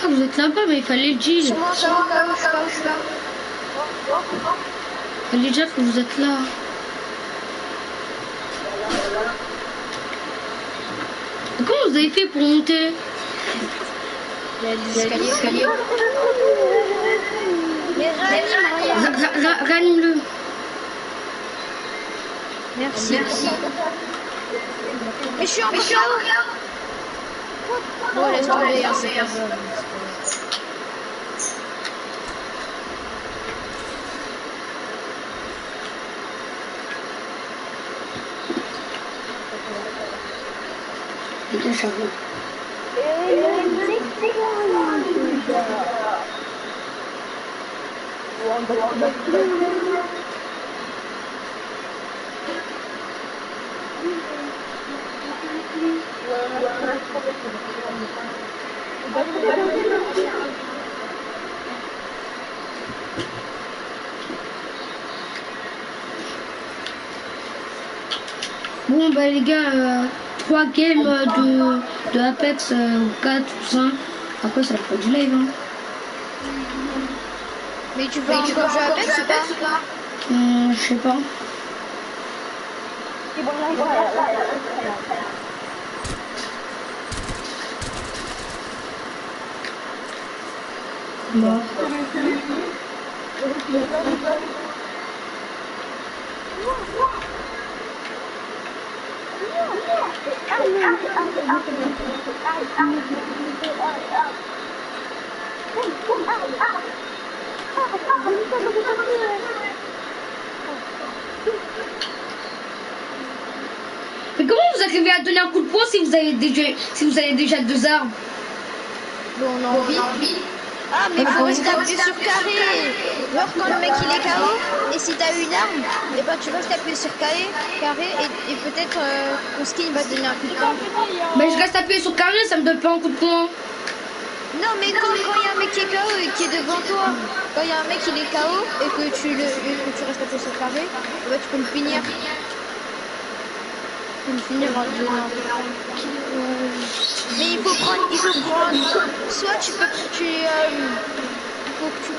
Ah, vous êtes là-bas, mais il fallait le dire. Il fallait dire que vous êtes là. Comment vous avez fait pour monter? Il y a des escaliers. Mais Ranime-le. Merci. Mais je suis encore là. Bon, laisse tomber, hein, c'est pas grave. Et ça va. Bon bah les gars, 3 games de Apex ou 4 ou 5. Après ça fera du live hein. Mais tu veux encore jouer à Apex ou pas? Je sais pas. C'est bon, là, Bon. Mais comment vous arrivez à donner un coup de poing si vous avez déjà 2 armes? Bon, on a envie. Ah, mais faut rester appuyé sur carré. Genre quand le mec il est KO, et si t'as une arme, et ben tu restes appuyé sur carré, et peut-être ton skin va te donner un coup de poing. Mais je reste appuyé sur carré, ça me donne pas un coup de poing. Non, mais quand il y a un mec qui est KO et qui est devant toi, quand il y a un mec il est KO et que tu restes appuyé sur carré, et ben tu peux le finir. Tu peux le finir en te donnant un coup de poing. Mais il faut prendre, soit il faut que tu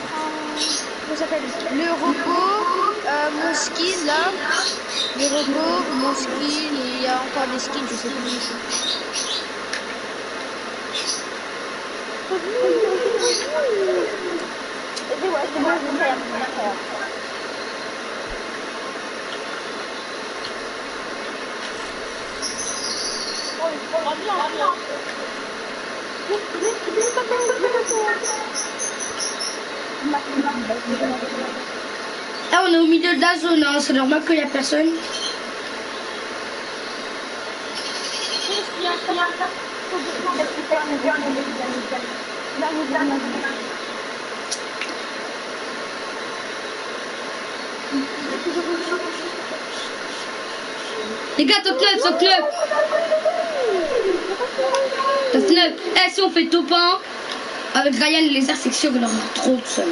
prends, comment ça s'appelle, le robot, mon skin là, le robot, mon skin, et il y a encore des skins, je sais plus. Ah, on est au milieu de la zone, hein. C'est normal qu'il n'y a personne. Les gars, top 9, top 9. Top 9. Eh, si on fait top 1 avec Ryan et les airs, c'est sûr qu'il aura trop de seul.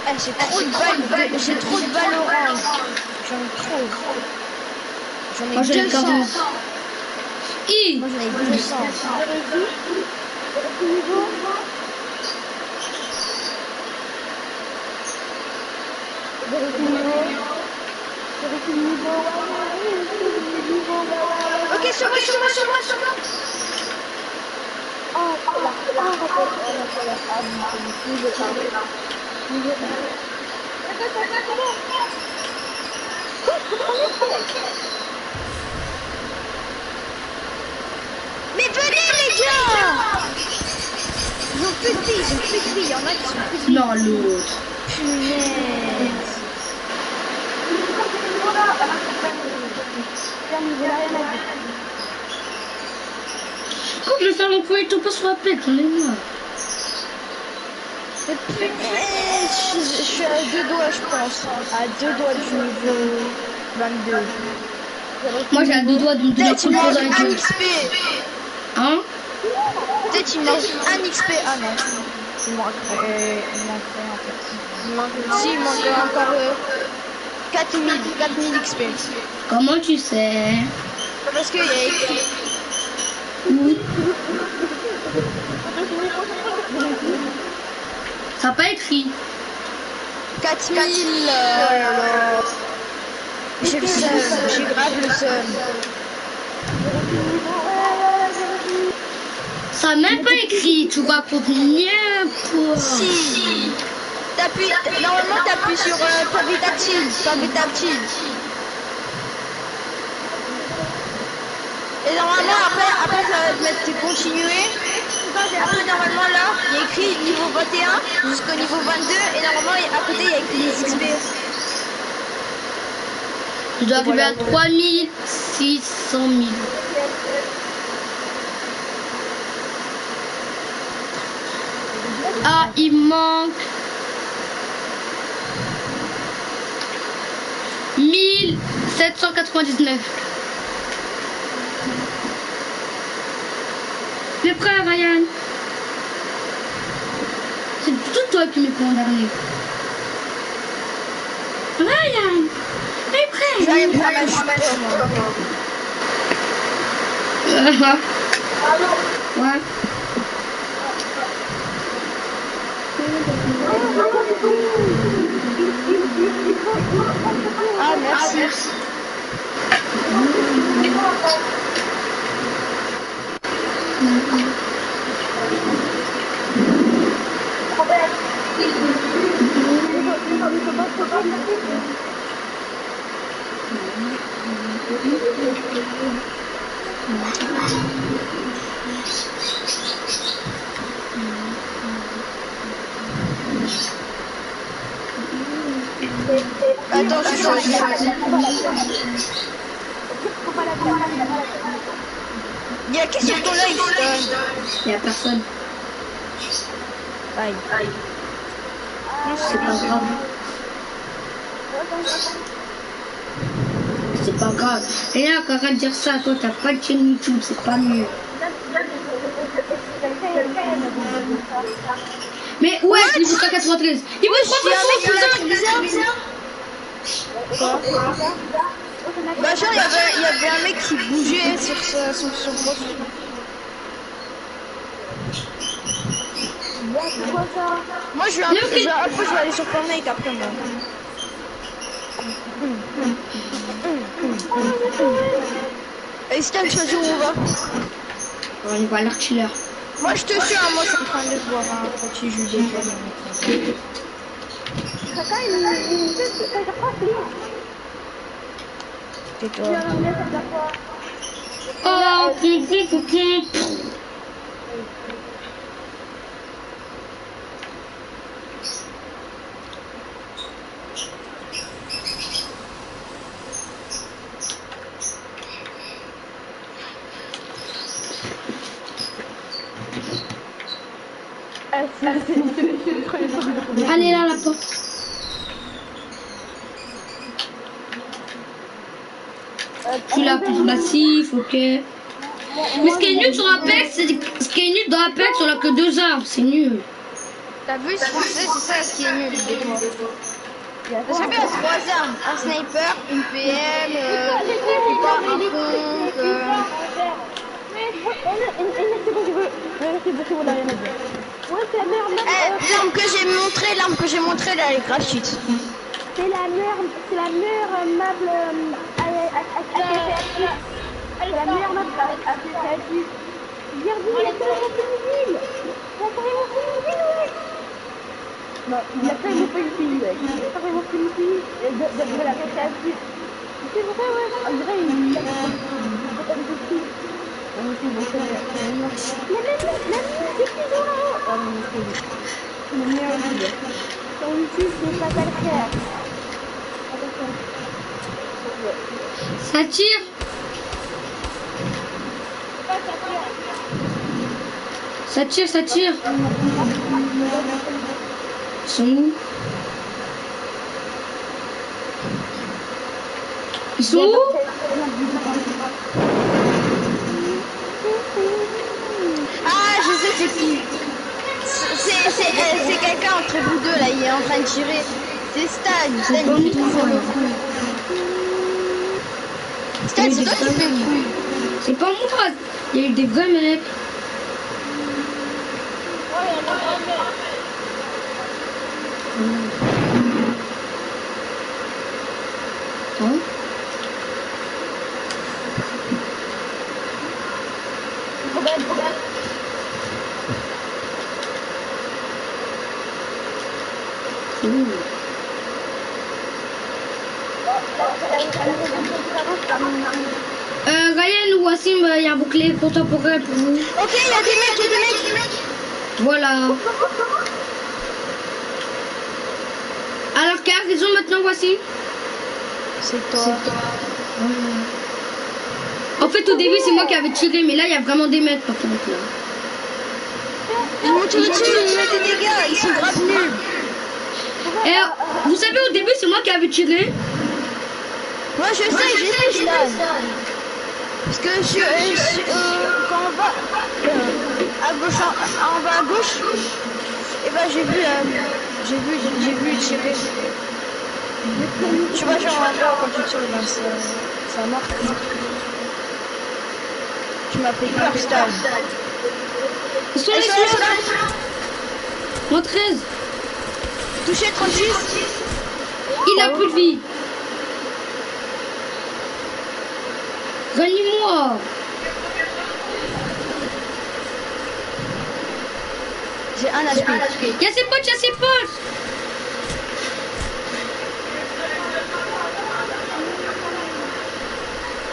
Ah, j'ai trop de balles orange. J'en ai trop. Moi, J'en ai 200. I. Moi j'en ai 200. Ok, sur moi. Mais venez les gars! Ils ont plus de vie, il y en a qui sont plus de vie. Non, l'autre. Punaise. Quand je vais faire l'envoyer tout pas sur la plaque, j'en ai marre. Mais punaise, je suis à 2 doigts, je pense. À 2 doigts du niveau 22. Moi, j'ai à 2 doigts de me donner un coup de poing dans la un gueule. XP. Hein? Peut-être il manque un XP. Ah non. Il manquerait en fait. Si, il manque encore 4000 XP. Comment tu sais? Parce qu'il y a écrit. Oui. Ça n'a pas écrit. 4000. J'ai le seum, j'ai grave le seum. Ça n'a même pas écrit. Tu racontes n'importe. Si. Normalement t'appuies sur t'avais tactile. Et normalement après ça va te mettre continuer. Après normalement là, il y a écrit niveau 21 jusqu'au niveau 22 et normalement à côté il y a écrit les XP. Je dois arriver à 3600 000. Ah, il manque 1799. T'es prêt, Ryan? toi qui me prends en dernier. Ryan, t'es prêt? J'arrive à ma chute. Ouais. Ah, merci. Attends, je choisis. Il y a qui sur ton live, Stan? Il y a personne. Aïe. Non, c'est pas grave. C'est pas grave. Et là, quand arrête de dire ça, toi, t'as pas de chaîne YouTube, c'est pas mieux. Mais ouais, niveau 193. Il veut trop Bah genre il y avait un mec qui bougeait sur son profil. Moi je vais après je vais aller sur Fortnite après moi. Et Stan, tu vas où on va? On va à l'artilleur. Moi je te suis, hein, moi je suis en train de voir un petit jeu de tais-toi. Oh, allez là, la porte. Tu l'as plus massif, ok. Mais ce qui est nul sur Apex, c'est ce qui est nul dans Apex, on a que 2 armes, c'est nul. T'as vu, c'est ça ce qui est nul, dis-moi. Parce que bien 3 armes, un sniper, une PM, un compte. L'arme que j'ai montrée, là, elle est gratuite. C'est la meilleure map c'est la meilleure map associative. Viens dire, il y a carrément plus une ville. Non, il y a carrément pas une fille, ouais. Il y a carrément plus une fille de l'associative. C'est vrai, ouais. En vrai, il y a pas de fille. La musique qu'ils ont là-haut. Ah non, c'est le meilleur ville. Son ici, c'est Fatal Care. Ça tire. Ça tire, ça tire. Ils sont où? Ils sont où? Ah, je sais c'est qui. C'est quelqu'un entre vous deux là, il est en train de tirer. C'est Stan. Stan, il fait trop le coup. Stan, c'est toi qui fais le coup. C'est pas moi. Il y a eu des vrais mecs. Hein? Ryan ou Wassim, il y a un bouclier pour toi, pour vous. Ok, il y a des mecs. Voilà. Alors, quelle raison maintenant, Wassim? C'est toi. En fait, au début, c'est moi qui avais tiré, mais là, il y a vraiment des mecs par contre. Là. Ils m'ont tiré dessus, ils mettent des dégâts, ils sont grave nuls. Et vous savez, au début, c'est moi qui avais tiré. Moi, je sais, Stan. Parce que quand on va à gauche, en bas à gauche, et bah j'ai vu, je sais tu vois genre en bas quand tu tires, ben ça marque. Tu m'as fait peur, Stan. Ils sont là. Moins 13. Touché 36. Il a plus de vie. Gagne-moi. J'ai un aspect. Il y a ses potes.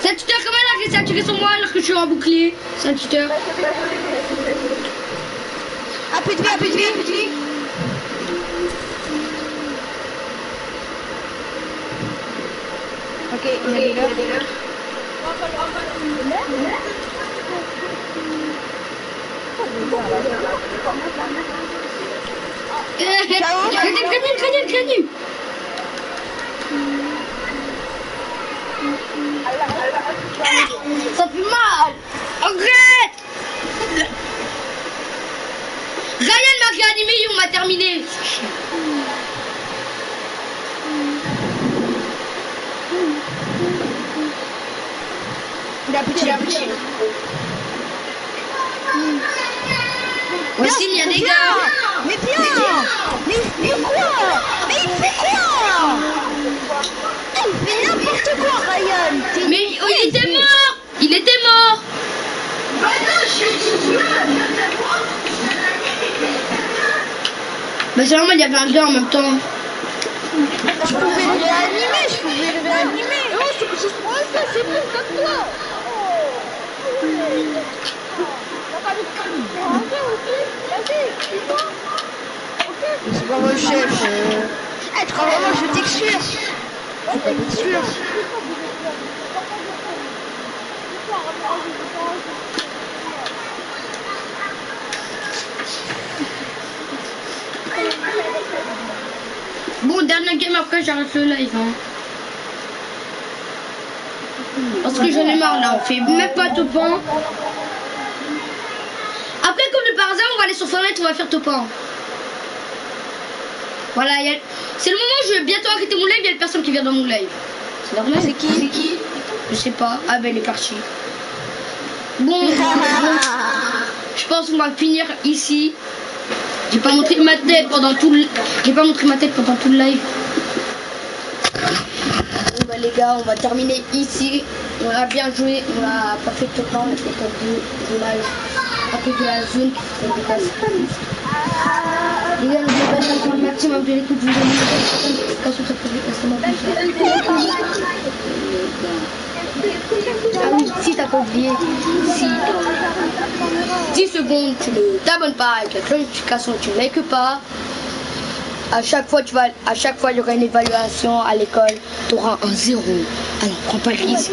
C'est un tuteur comme elle qui s'est attiré sur moi alors que je suis en bouclier. C'est un tuteur. Un peu de vie. Ok, il est là. Crédit. Ça fait mal. Arrête. Ryan m'a réanimé et on m'a terminé. Il a petit. Voici, il y a des gars. Mais quoi? Mais il fait quoi? Il fait n'importe quoi, Ryan. Mais il était mort. Bah c'est normal, il y avait un gars en même temps. Je pouvais le réanimer. Oh, c'est bon, comme toi. T'as pas de aussi. Vas-y, dis-moi. Ok. C'est pas mon chef. Être vraiment, je t'excuse. Bon, dernier game après j'arrête le live. Hein. Parce que j'en ai marre là, on fait même pas top 1. Après, comme par hasard, on va aller sur Fortnite, on va faire top 1. Voilà, c'est le moment où je vais bientôt arrêter mon live, il y a personne qui vient dans mon live. C'est normal. C'est qui? Je sais pas. Ah ben il est parti. Bon, je pense qu'on va finir ici. J'ai pas montré ma tête pendant tout le live. Bon bah les gars, on va terminer ici. On a bien joué, on a pas fait tout le temps, on a fait top 2 live. À cause de la zone qui se dépasse. Les gars, n'oubliez pas de faire le maximum de l'écoute, vous ah oui, si t'as pas oublié, si 10 secondes, tu ne t'abonnes pas avec la notification, tu ne likes pas. À chaque fois, il y aura une évaluation à l'école, tu auras un 0. Alors, prends pas le risque.